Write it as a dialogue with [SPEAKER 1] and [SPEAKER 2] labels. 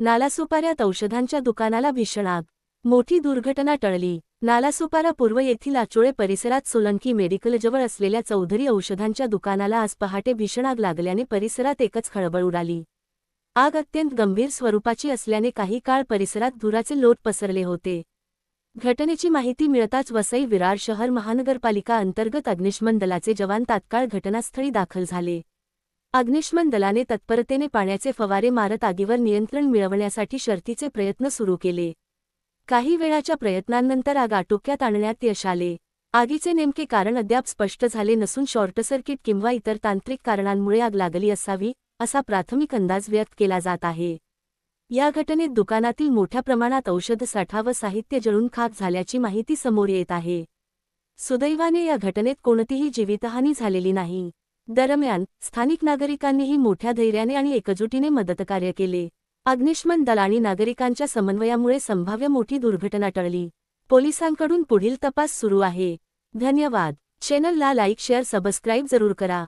[SPEAKER 1] नालासोपाऱ्यात औषधांच्या दुकानाला भीषण आग. मोठी दुर्घटना टळली. नालासोपारा पूर्व येथील आचोळे परिसरात सोलंकी मेडिकलजवळ असलेल्या चौधरी औषधांच्या दुकानाला आज पहाटे भीषण आग लागल्याने परिसरात एकच खळबळ उडाली. आग अत्यंत गंभीर स्वरूपाची असल्याने काही काळ परिसरात धुराचे लोट पसरले होते. घटनेची माहिती मिळताच वसई विरार शहर महानगरपालिका अंतर्गत अग्निशमन दलाचे जवान तात्काळ घटनास्थळी दाखल झाले. अग्निशमन दलाने तत्परतेने पाण्याचे फवारे मारत आगीवर नियंत्रण मिळवण्यासाठी शर्थीचे प्रयत्न सुरू केले. काही वेळाच्या प्रयत्नांनंतर आग आटोक्यात आणण्यात यश आले. आगीचे नेमके कारण अद्याप स्पष्ट झाले नसून शॉर्टसर्किट किंवा इतर तांत्रिक कारणांमुळे आग लागली असावी, असा प्राथमिक अंदाज व्यक्त केला जात आहे. या घटनेत दुकानातील मोठ्या प्रमाणात औषध साठा व साहित्य जळून खाक झाल्याची माहिती समोर येत आहे. सुदैवाने या घटनेत कोणतीही जीवितहानी झालेली नाही. दरम्यान, स्थानिक नागरिकांनीही मोठ्या धैर्याने आणि एकजुटीने मदतकार्य केले. अग्निशमन दल आणि नागरिकांच्या समन्वयामुळे संभाव्य मोठी दुर्घटना टळली. पोलिसांकडून पुढील तपास सुरू आहे. धन्यवाद. चॅनलला लाईक शेअर सबस्क्राईब जरूर करा.